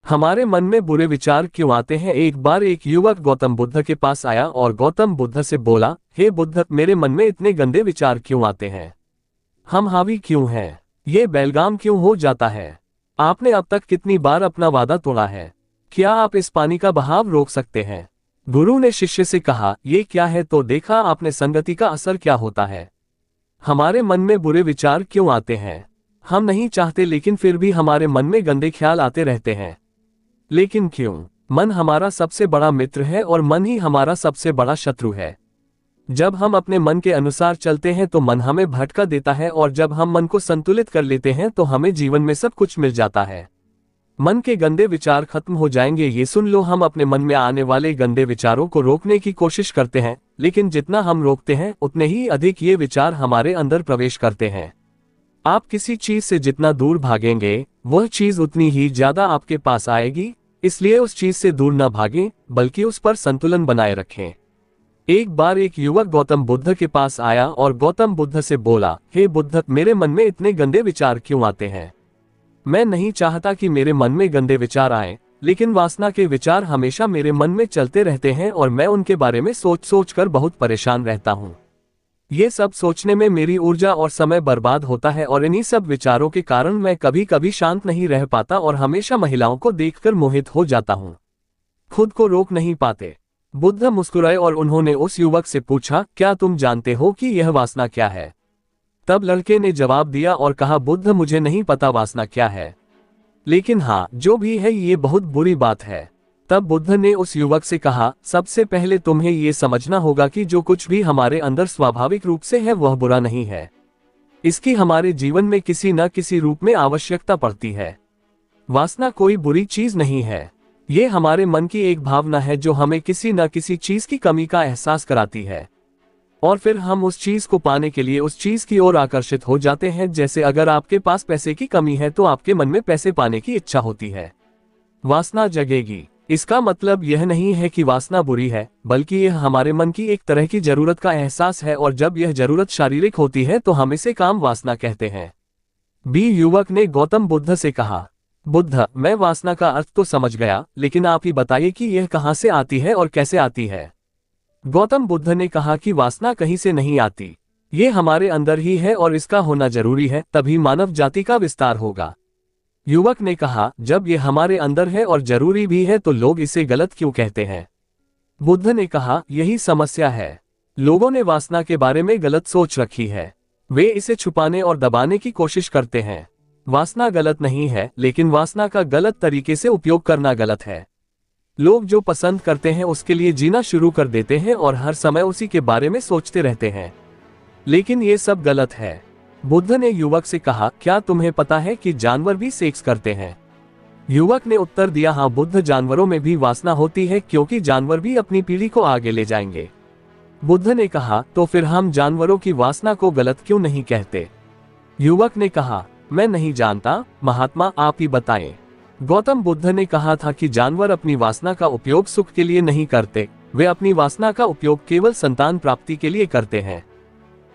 हमारे मन में बुरे विचार क्यों आते हैं? एक बार एक युवक गौतम बुद्ध के पास आया और गौतम बुद्ध से बोला, हे बुद्ध, मेरे मन में इतने गंदे विचार क्यों आते हैं? हम हावी क्यों हैं? ये बेलगाम क्यों हो जाता है? आपने अब तक कितनी बार अपना वादा तोड़ा है? क्या आप इस पानी का बहाव रोक सकते हैं? गुरु ने शिष्य से कहा, ये क्या है? तो देखा आपने संगति का असर क्या होता है। हमारे मन में बुरे विचार क्यों आते हैं? हम नहीं चाहते, लेकिन फिर भी हमारे मन में गंदे ख्याल आते रहते हैं। लेकिन क्यों? मन हमारा सबसे बड़ा मित्र है और मन ही हमारा सबसे बड़ा शत्रु है। जब हम अपने मन के अनुसार चलते हैं तो मन हमें भटका देता है, और जब हम मन को संतुलित कर लेते हैं तो हमें जीवन में सब कुछ मिल जाता है। मन के गंदे विचार खत्म हो जाएंगे, ये सुन लो। हम अपने मन में आने वाले गंदे विचारों को रोकने की कोशिश करते हैं, लेकिन जितना हम रोकते हैं उतने ही अधिक ये विचार हमारे अंदर प्रवेश करते हैं। आप किसी चीज से जितना दूर भागेंगे, वह चीज उतनी ही ज्यादा आपके पास आएगी। इसलिए उस चीज से दूर न भागें, बल्कि उस पर संतुलन बनाए रखें। एक बार एक युवक गौतम बुद्ध के पास आया और गौतम बुद्ध से बोला, हे बुद्ध, मेरे मन में इतने गंदे विचार क्यों आते हैं? मैं नहीं चाहता कि मेरे मन में गंदे विचार आए, लेकिन वासना के विचार हमेशा मेरे मन में चलते रहते हैं और मैं उनके बारे में सोच सोच कर बहुत परेशान रहता हूँ। ये सब सोचने में मेरी ऊर्जा और समय बर्बाद होता है, और इन्हीं सब विचारों के कारण मैं कभी कभी शांत नहीं रह पाता और हमेशा महिलाओं को देखकर मोहित हो जाता हूँ। खुद को रोक नहीं पाते। बुद्ध मुस्कुराए और उन्होंने उस युवक से पूछा, क्या तुम जानते हो कि यह वासना क्या है? तब लड़के ने जवाब दिया और कहा, बुद्ध, मुझे नहीं पता वासना क्या है, लेकिन हाँ, जो भी है ये बहुत बुरी बात है। तब बुद्ध ने उस युवक से कहा, सबसे पहले तुम्हें ये समझना होगा कि जो कुछ भी हमारे अंदर स्वाभाविक रूप से है वह बुरा नहीं है। इसकी हमारे जीवन में किसी न किसी रूप में आवश्यकता पड़ती है। वासना कोई बुरी चीज नहीं है। ये हमारे मन की एक भावना है जो हमें किसी न किसी चीज की कमी का एहसास कराती है, और फिर हम उस चीज को पाने के लिए उस चीज की ओर आकर्षित हो जाते हैं। जैसे अगर आपके पास पैसे की कमी है तो आपके मन में पैसे पाने की इच्छा होती है। वासना जगेगी। इसका मतलब यह नहीं है कि वासना बुरी है, बल्कि यह हमारे मन की एक तरह की जरूरत का एहसास है, और जब यह जरूरत शारीरिक होती है तो हम इसे काम वासना कहते हैं। बी युवक ने गौतम बुद्ध से कहा, बुद्ध, मैं वासना का अर्थ तो समझ गया, लेकिन आप ही बताइए कि यह कहाँ से आती है और कैसे आती है। गौतम बुद्ध ने कहा कि वासना कहीं से नहीं आती, ये हमारे अंदर ही है और इसका होना जरूरी है, तभी मानव जाति का विस्तार होगा। युवक ने कहा, जब ये हमारे अंदर है और जरूरी भी है तो लोग इसे गलत क्यों कहते हैं? बुद्ध ने कहा, यही समस्या है। लोगों ने वासना के बारे में गलत सोच रखी है। वे इसे छुपाने और दबाने की कोशिश करते हैं। वासना गलत नहीं है, लेकिन वासना का गलत तरीके से उपयोग करना गलत है। लोग जो पसंद करते हैं उसके लिए जीना शुरू कर देते हैं और हर समय उसी के बारे में सोचते रहते हैं, लेकिन ये सब गलत है। बुद्ध ने युवक से कहा, क्या तुम्हें पता है कि जानवर भी सेक्स करते हैं? युवक ने उत्तर दिया, हाँ बुद्ध, जानवरों में भी वासना होती है, क्योंकि जानवर भी अपनी पीढ़ी को आगे ले जाएंगे। बुद्ध ने कहा, तो फिर हम जानवरों की वासना को गलत क्यों नहीं कहते? युवक ने कहा, मैं नहीं जानता महात्मा, आप ही बताएं। गौतम बुद्ध ने कहा था कि जानवर अपनी वासना का उपयोग सुख के लिए नहीं करते, वे अपनी वासना का उपयोग केवल संतान प्राप्ति के लिए करते हैं।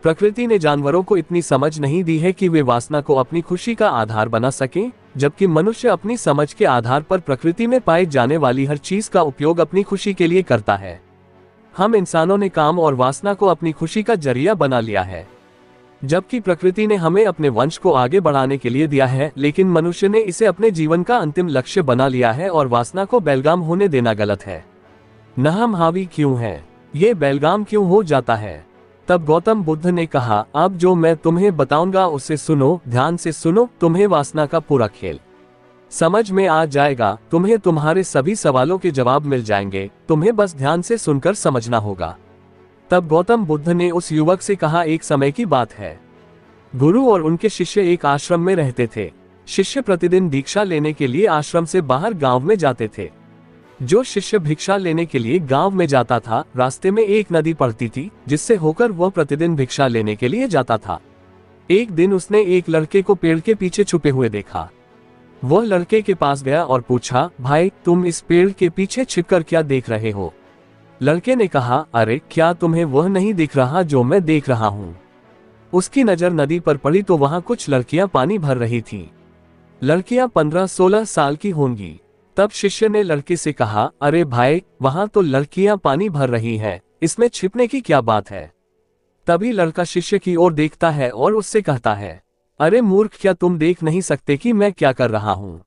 प्रकृति ने जानवरों को इतनी समझ नहीं दी है कि वे वासना को अपनी खुशी का आधार बना सकें, जबकि मनुष्य अपनी समझ के आधार पर प्रकृति में पाई जाने वाली हर चीज का उपयोग अपनी खुशी के लिए करता है। हम इंसानों ने काम और वासना को अपनी खुशी का जरिया बना लिया है, जबकि प्रकृति ने हमें अपने वंश को आगे बढ़ाने के लिए दिया है, लेकिन मनुष्य ने इसे अपने जीवन का अंतिम लक्ष्य बना लिया है, और वासना को बेलगाम होने देना गलत है। न हम हावी क्यों हैं? ये बेलगाम क्यों हो जाता है? तब गौतम बुद्ध ने कहा, अब जो मैं तुम्हें बताऊंगा उसे सुनो, ध्यान से सुनो, तुम्हें वासना का पूरा खेल समझ में आ जाएगा। तुम्हें तुम्हारे सभी सवालों के जवाब मिल जाएंगे, तुम्हें बस ध्यान से सुनकर समझना होगा। तब गौतम बुद्ध ने उस युवक से कहा, एक समय की बात है, गुरु और उनके शिष्य एक आश्रम में रहते थे। शिष्य प्रतिदिन दीक्षा लेने के लिए आश्रम से बाहर गांव में जाते थे। जो शिष्य भिक्षा लेने के लिए गांव में जाता था, रास्ते में एक नदी पड़ती थी, जिससे होकर वह प्रतिदिन भिक्षा लेने के लिए जाता था। एक दिन उसने एक लड़के को पेड़ के पीछे छुपे हुए देखा। वह लड़के के पास गया और पूछा, भाई, तुम इस पेड़ के पीछे छिपकर क्या देख रहे हो? लड़के ने कहा, अरे क्या तुम्हें वह नहीं दिख रहा जो मैं देख रहा हूँ? उसकी नजर नदी पर पड़ी तो वहां कुछ लड़कियां पानी भर रही थीं। लड़कियां 15-16 साल की होंगी। तब शिष्य ने लड़के से कहा, अरे भाई, वहां तो लड़कियां पानी भर रही हैं, इसमें छिपने की क्या बात है। तभी लड़का शिष्य की ओर देखता है और उससे कहता है, अरे मूर्ख, क्या तुम देख नहीं सकते कि मैं क्या कर रहा हूं।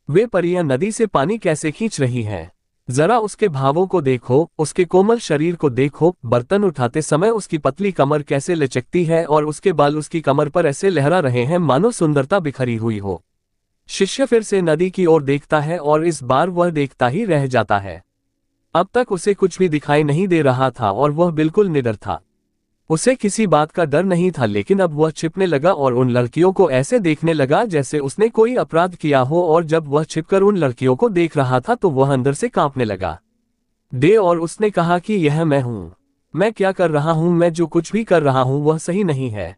वे परियां नदी से पानी कैसे खींच रही हैं। जरा उसके भावों को देखो, उसके कोमल शरीर को देखो, बर्तन उठाते समय उसकी पतली कमर कैसे लचकती है और उसके बाल उसकी कमर पर ऐसे लहरा रहे हैं मानो सुंदरता बिखरी हुई हो। शिष्य फिर से नदी की ओर देखता है और इस बार वह देखता ही रह जाता है। अब तक उसे कुछ भी दिखाई नहीं दे रहा था और वह बिल्कुल निडर था। उसे किसी बात का डर नहीं था, लेकिन अब वह छिपने लगा और उन लड़कियों को ऐसे देखने लगा जैसे उसने कोई अपराध किया हो, और जब वह छिपकर उन लड़कियों को देख रहा था तो वह अंदर से कांपने लगा। और उसने कहा कि यह मैं हूं, मैं क्या कर रहा हूं, मैं जो कुछ भी कर रहा हूं वह सही नहीं है,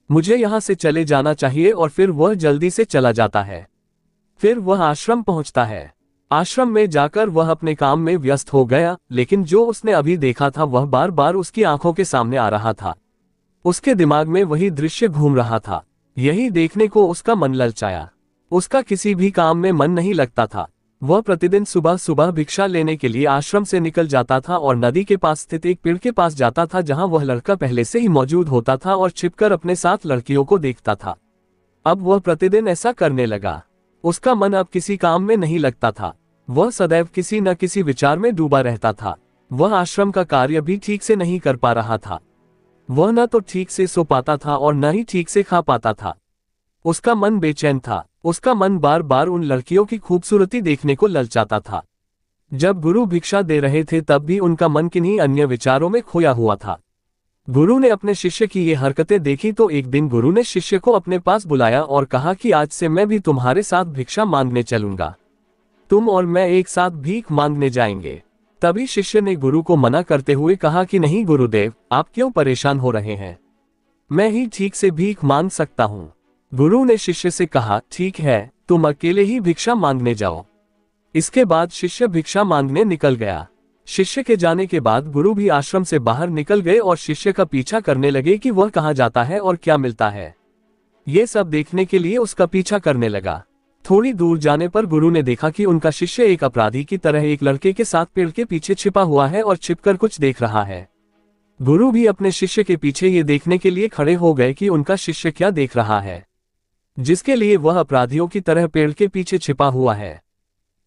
मुझे यहां से चले जाना चाहिए। और फिर वह जल्दी से चला जाता है। फिर वह आश्रम पहुंचता है। आश्रम में जाकर वह अपने काम में व्यस्त हो गया, लेकिन जो उसने अभी देखा था वह बार बार उसकी आंखों के सामने आ रहा था। उसके दिमाग में वही दृश्य घूम रहा था। यही देखने को उसका मन ललचाया। उसका किसी भी काम में मन नहीं लगता था। वह प्रतिदिन सुबह सुबह भिक्षा लेने के लिए आश्रम से निकल जाता था और नदी के पास स्थित एक पेड़ के पास जाता था, जहां वह लड़का पहले से ही मौजूद होता था और छिपकर अपने साथ लड़कियों को देखता था। अब वह प्रतिदिन ऐसा करने लगा। उसका मन अब किसी काम में नहीं लगता था। वह सदैव किसी न किसी विचार में डूबा रहता था। वह आश्रम का कार्य भी ठीक से नहीं कर पा रहा था। वह न तो ठीक से सो पाता था और न ही ठीक से खा पाता था। उसका मन बेचैन था। उसका मन बार बार उन लड़कियों की खूबसूरती देखने को ललचाता था। जब गुरु भिक्षा दे रहे थे तब भी उनका मन किन्हीं अन्य विचारों में खोया हुआ था। गुरु ने अपने शिष्य की ये हरकतें देखी तो एक दिन गुरु ने शिष्य को अपने पास बुलाया और कहा कि आज से मैं भी तुम्हारे साथ भिक्षा मांगने चलूंगा। तुम और मैं एक साथ भीख मांगने जाएंगे। तभी शिष्य ने गुरु को मना करते हुए कहा कि नहीं गुरुदेव, आप क्यों परेशान हो रहे हैं, मैं ही ठीक से भीख मांग सकता हूँ। गुरु ने शिष्य से कहा, ठीक है, तुम अकेले ही भिक्षा मांगने जाओ। इसके बाद शिष्य भिक्षा मांगने निकल गया। शिष्य के जाने के बाद गुरु भी आश्रम से बाहर निकल गए और शिष्य का पीछा करने लगे कि वह कहाँ जाता है और क्या मिलता है। ये सब देखने के लिए उसका पीछा करने लगा। थोड़ी दूर जाने पर गुरु ने देखा कि उनका शिष्य एक अपराधी की तरह एक लड़के के साथ पेड़ के पीछे छिपा हुआ है और छिपकर कुछ देख रहा है। गुरु भी अपने शिष्य के पीछे ये देखने के लिए खड़े हो गए कि उनका शिष्य क्या देख रहा है, जिसके लिए वह अपराधियों की तरह पेड़ के पीछे छिपा हुआ है।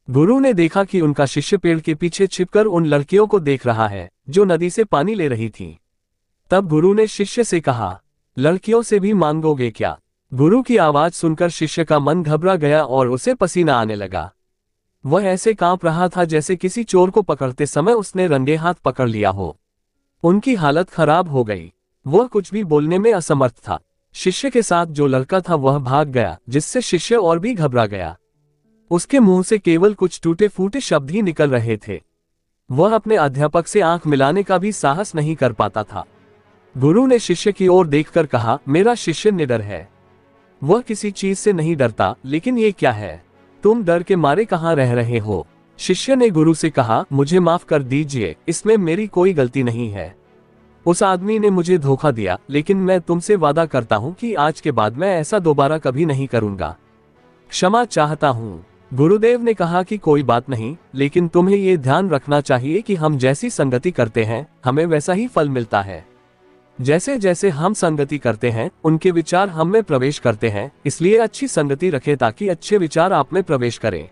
गुरु ने देखा कि उनका शिष्य पेड़ के पीछे छिपकर उन लड़कियों को देख रहा है जो नदी से पानी ले रही थीं। तब गुरु ने शिष्य से कहा, लड़कियों से भी मांगोगे क्या? गुरु की आवाज सुनकर शिष्य का मन घबरा गया और उसे पसीना आने लगा। वह ऐसे कांप रहा था जैसे किसी चोर को पकड़ते समय उसने रंगे हाथ पकड़ लिया हो। उनकी हालत खराब हो गई। वह कुछ भी बोलने में असमर्थ था। शिष्य के साथ जो लड़का था वह भाग गया, जिससे शिष्य और भी घबरा गया। उसके मुंह से केवल कुछ टूटे फूटे शब्द ही निकल रहे थे। वह अपने अध्यापक से आंख मिलाने का भी साहस नहीं कर पाता था। गुरु ने शिष्य की ओर देखकर कहा, मेरा शिष्य निडर है, वह किसी चीज से नहीं डरता, लेकिन ये क्या है, तुम डर के मारे कहाँ रह रहे हो? शिष्य ने गुरु से कहा, मुझे माफ कर दीजिए, इसमें मेरी कोई गलती नहीं है। उस आदमी ने मुझे धोखा दिया, लेकिन मैं तुमसे वादा करता हूँ कि आज के बाद मैं ऐसा दोबारा कभी नहीं करूँगा। क्षमा चाहता हूँ। गुरुदेव ने कहा कि कोई बात नहीं, लेकिन तुम्हें ये ध्यान रखना चाहिए कि हम जैसी संगति करते हैं हमें वैसा ही फल मिलता है। जैसे जैसे हम संगति करते हैं उनके विचार हम में प्रवेश करते हैं, इसलिए अच्छी संगति रखें ताकि अच्छे विचार आप में प्रवेश करें।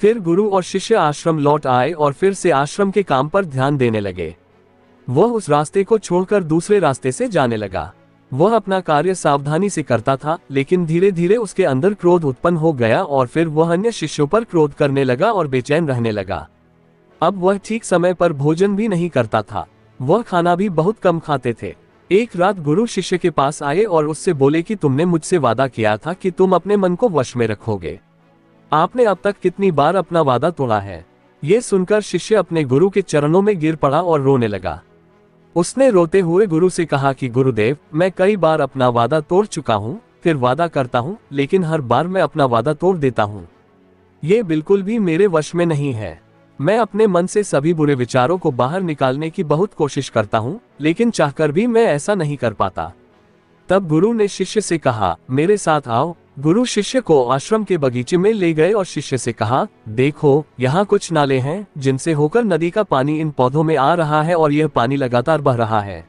फिर गुरु और शिष्य आश्रम लौट आए और फिर से आश्रम के काम पर ध्यान देने लगे। वह उस रास्ते को छोड़कर दूसरे रास्ते से जाने लगा। वह अपना कार्य सावधानी से करता था, लेकिन धीरे धीरे उसके अंदर क्रोध उत्पन्न हो गया और फिर वह अन्य शिष्यों पर क्रोध करने लगा और बेचैन रहने लगा। अब वह ठीक समय पर भोजन भी नहीं करता था। वह खाना भी बहुत कम खाते थे। एक रात गुरु शिष्य के पास आए और उससे बोले कि तुमने मुझसे वादा किया था कि तुम अपने मन को वश में रखोगे। आपने अब तक कितनी बार अपना वादा तोड़ा है? ये सुनकर शिष्य अपने गुरु के चरणों में गिर पड़ा और रोने लगा। उसने रोते हुए गुरु से कहा कि गुरुदेव, मैं कई बार अपना वादा तोड़ चुका हूँ, फिर वादा करता हूँ, लेकिन हर बार मैं अपना वादा तोड़ देता हूँ। ये बिल्कुल भी मेरे वश में नहीं है। मैं अपने मन से सभी बुरे विचारों को बाहर निकालने की बहुत कोशिश करता हूँ, लेकिन चाहकर भी मैं ऐसा नहीं कर पाता। तब गुरु ने शिष्य से कहा, मेरे साथ आओ, गुरु शिष्य को आश्रम के बगीचे में ले गए और शिष्य से कहा, देखो यहाँ कुछ नाले हैं जिनसे होकर नदी का पानी इन पौधों में आ रहा है और यह पानी लगातार बह रहा है।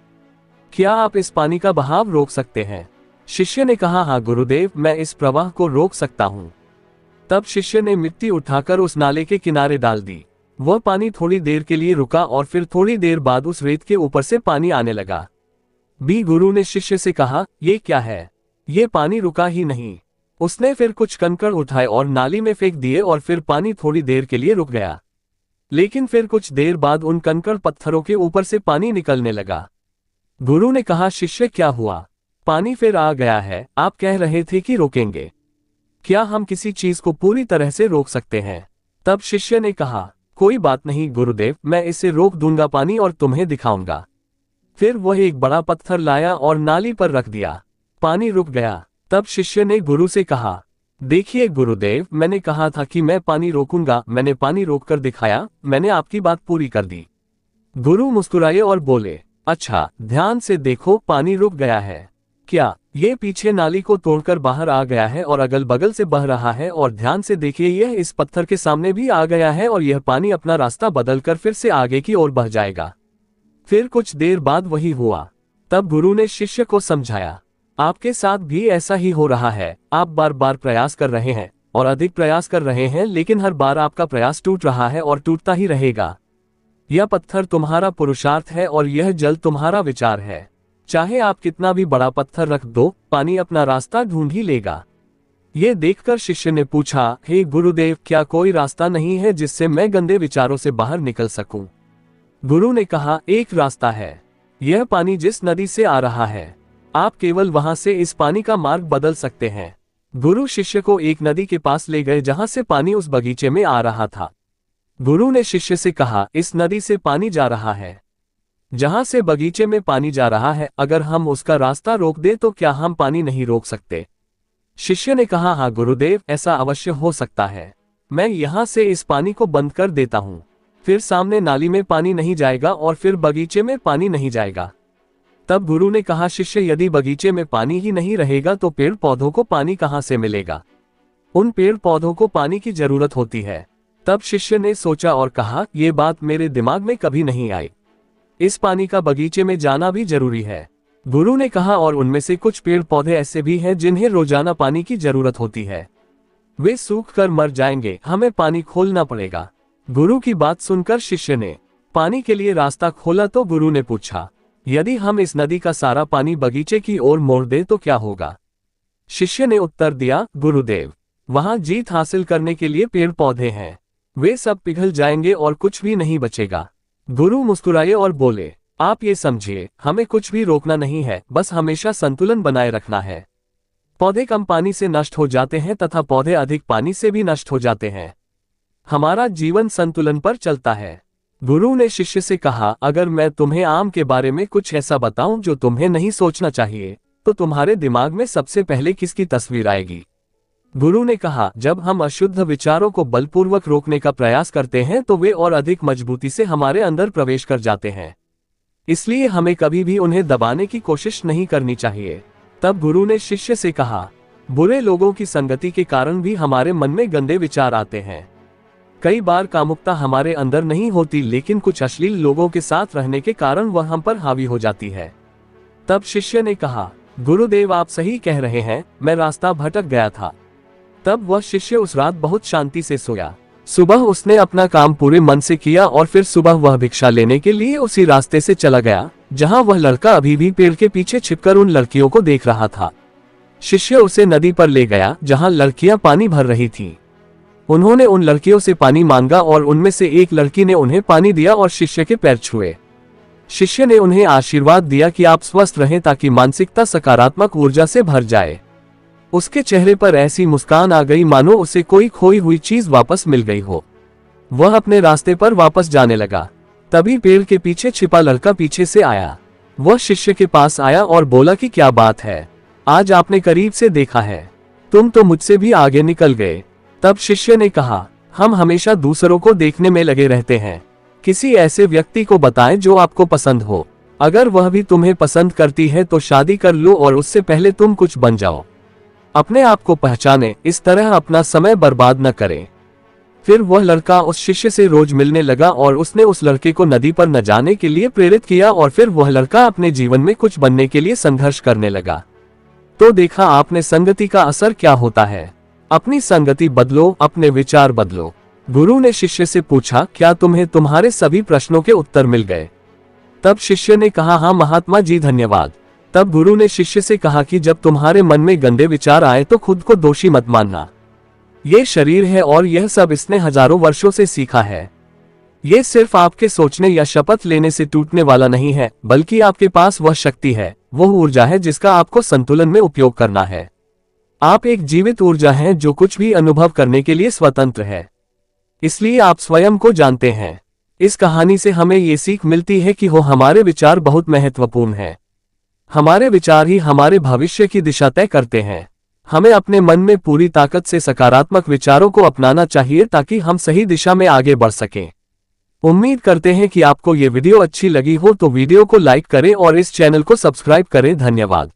क्या आप इस पानी का बहाव रोक सकते हैं? शिष्य ने कहा, हाँ गुरुदेव, मैं इस प्रवाह को रोक सकता हूँ। तब शिष्य ने मिट्टी उठाकर उस नाले के किनारे डाल दी। वह पानी थोड़ी देर के लिए रुका और फिर थोड़ी देर बाद उस रेत के ऊपर से पानी आने लगा। गुरु ने शिष्य से कहा, ये क्या है? ये पानी रुका ही नहीं। उसने फिर कुछ कंकड़ उठाए और नाली में फेंक दिए और फिर पानी थोड़ी देर के लिए रुक गया। लेकिन फिर कुछ देर बाद उन कंकड़ पत्थरों के ऊपर से पानी निकलने लगा। गुरु ने कहा, शिष्य क्या हुआ? पानी फिर आ गया है। आप कह रहे थे कि रोकेंगे। क्या हम किसी चीज को पूरी तरह से रोक सकते हैं? तब शिष्य ने कहा, कोई बात नहीं गुरुदेव, मैं इसे रोक दूंगा पानी और तुम्हें दिखाऊंगा। फिर वह एक बड़ा पत्थर लाया और नाली पर रख दिया। पानी रुक गया। तब शिष्य ने गुरु से कहा, देखिए गुरुदेव, मैंने कहा था कि मैं पानी रोकूंगा। मैंने पानी रोककर दिखाया। मैंने आपकी बात पूरी कर दी। गुरु मुस्कुराए और बोले, अच्छा, ध्यान से देखो, पानी रुक गया है। क्या ये पीछे नाली को तोड़कर बाहर आ गया है और अगल बगल से बह रहा है? और ध्यान से देखिए, यह इस पत्थर के सामने भी आ गया है और यह पानी अपना रास्ता बदलकर फिर से आगे की ओर बह जाएगा। फिर कुछ देर बाद वही हुआ। तब गुरु ने शिष्य को समझाया, आपके साथ भी ऐसा ही हो रहा है। आप बार बार प्रयास कर रहे हैं और अधिक प्रयास कर रहे हैं, लेकिन हर बार आपका प्रयास टूट रहा है और टूटता ही रहेगा। यह पत्थर तुम्हारा पुरुषार्थ है और यह जल तुम्हारा विचार है। चाहे आप कितना भी बड़ा पत्थर रख दो, पानी अपना रास्ता ढूंढ ही लेगा। ये देखकर शिष्य ने पूछा, हे गुरुदेव, क्या कोई रास्ता नहीं है जिससे मैं गंदे विचारों से बाहर निकल सकूं? गुरु ने कहा, एक रास्ता है। यह पानी जिस नदी से आ रहा है, आप केवल वहां से इस पानी का मार्ग बदल सकते हैं। गुरु शिष्य को एक नदी के पास ले गए जहां से पानी उस बगीचे में आ रहा था। गुरु ने शिष्य से कहा, इस नदी से पानी जा रहा है जहां से बगीचे में पानी जा रहा है। अगर हम उसका रास्ता रोक दें तो क्या हम पानी नहीं रोक सकते? शिष्य ने कहा, हाँ गुरुदेव, ऐसा अवश्य हो सकता है। मैं यहां से इस पानी को बंद कर देता हूं। फिर सामने नाली में पानी नहीं जाएगा और फिर बगीचे में पानी नहीं जाएगा। तब गुरु ने कहा, शिष्य, यदि बगीचे में पानी ही नहीं रहेगा तो पेड़ पौधों को पानी कहां से मिलेगा? उन पेड़ पौधों को पानी की जरूरत होती है। तब शिष्य ने सोचा और कहा, यह बात मेरे दिमाग में कभी नहीं आई। इस पानी का बगीचे में जाना भी जरूरी है। गुरु ने कहा, और उनमें से कुछ पेड़ पौधे ऐसे भी हैं जिन्हें रोजाना पानी की जरूरत होती है। वे सूख कर मर जाएंगे, हमें पानी खोलना पड़ेगा। गुरु की बात सुनकर शिष्य ने पानी के लिए रास्ता खोला। तो गुरु ने पूछा, यदि हम इस नदी का सारा पानी बगीचे की ओर मोड़ दें तो क्या होगा? शिष्य ने उत्तर दिया, गुरुदेव, वहां जीत हासिल करने के लिए पेड़ पौधे हैं। वे सब पिघल जाएंगे और कुछ भी नहीं बचेगा। गुरु मुस्कुराए और बोले, आप ये समझिए, हमें कुछ भी रोकना नहीं है, बस हमेशा संतुलन बनाए रखना है। पौधे कम पानी से नष्ट हो जाते हैं तथा पौधे अधिक पानी से भी नष्ट हो जाते हैं। हमारा जीवन संतुलन पर चलता है। गुरु ने शिष्य से कहा, अगर मैं तुम्हें आम के बारे में कुछ ऐसा बताऊं जो तुम्हें नहीं सोचना चाहिए, तो तुम्हारे दिमाग में सबसे पहले किसकी तस्वीर आएगी? गुरु ने कहा, जब हम अशुद्ध विचारों को बलपूर्वक रोकने का प्रयास करते हैं तो वे और अधिक मजबूती से हमारे अंदर प्रवेश कर जाते हैं। इसलिए हमें कभी भी उन्हें दबाने की कोशिश नहीं करनी चाहिए। तब गुरु ने शिष्य से कहा, बुरे लोगों की संगति के कारण भी हमारे मन में गंदे विचार आते हैं। कई बार कामुकता हमारे अंदर नहीं होती, लेकिन कुछ अश्लील लोगों के साथ रहने के कारण वह हम पर हावी हो जाती है। तब शिष्य ने कहा, गुरुदेव, आप सही कह रहे हैं, मैं रास्ता भटक गया था। तब वह शिष्य उस रात बहुत शांति से सोया। सुबह उसने अपना काम पूरे मन से किया और फिर सुबह वह भिक्षा लेने के लिए उसी रास्ते से चला गया जहां वह लड़का अभी भी पेड़ के पीछे छिपकर उन लड़कियों को देख रहा था। शिष्य उसे नदी पर ले गया जहां लड़कियां पानी भर रही थीं। उन्होंने उन लड़कियों से पानी मांगा और उनमें से एक लड़की ने उन्हें पानी दिया और शिष्य के पैर छुए। शिष्य ने उन्हें आशीर्वाद दिया कि आप स्वस्थ रहें ताकि मानसिकता सकारात्मक ऊर्जा से भर जाए। उसके चेहरे पर ऐसी मुस्कान आ गई मानो उसे कोई खोई हुई चीज वापस मिल गई हो। वह अपने रास्ते पर वापस जाने लगा। तभी पेड़ के पीछे छिपा लड़का पीछे से आया। वह शिष्य के पास आया और बोला कि क्या बात है, आज आपने करीब से देखा है, तुम तो मुझसे भी आगे निकल गए। तब शिष्य ने कहा, हम हमेशा दूसरों को देखने में लगे रहते हैं। किसी ऐसे व्यक्ति को बताएं जो आपको पसंद हो। अगर वह भी तुम्हें पसंद करती है तो शादी कर लो और उससे पहले तुम कुछ बन जाओ। अपने आप को पहचाने, इस तरह अपना समय बर्बाद न करें। फिर वह लड़का उस शिष्य से रोज मिलने लगा और उसने उस लड़के को नदी पर न जाने के लिए प्रेरित किया और फिर वह लड़का अपने जीवन में कुछ बनने के लिए संघर्ष करने लगा। तो देखा आपने संगति का असर क्या होता है। अपनी संगति बदलो, अपने विचार बदलो। गुरु ने शिष्य से पूछा, क्या तुम्हें तुम्हारे सभी प्रश्नों के उत्तर मिल गए? तब शिष्य ने कहा, हाँ महात्मा जी धन्यवाद। तब गुरु ने शिष्य से कहा कि जब तुम्हारे मन में गंदे विचार आए तो खुद को दोषी मत मानना। ये शरीर है और यह सब इसने हजारों वर्षों से सीखा है। ये सिर्फ आपके सोचने या शपथ लेने से टूटने वाला नहीं है, बल्कि आपके पास वह शक्ति है, वह ऊर्जा है जिसका आपको संतुलन में उपयोग करना है। आप एक जीवित ऊर्जा हैं जो कुछ भी अनुभव करने के लिए स्वतंत्र है। इसलिए आप स्वयं को जानते हैं। इस कहानी से हमें ये सीख मिलती है कि हमारे विचार बहुत महत्वपूर्ण हैं। हमारे विचार ही हमारे भविष्य की दिशा तय करते हैं। हमें अपने मन में पूरी ताकत से सकारात्मक विचारों को अपनाना चाहिए ताकि हम सही दिशा में आगे बढ़ सकें। उम्मीद करते हैं कि आपको ये वीडियो अच्छी लगी हो तो वीडियो को लाइक करें और इस चैनल को सब्सक्राइब करें। धन्यवाद।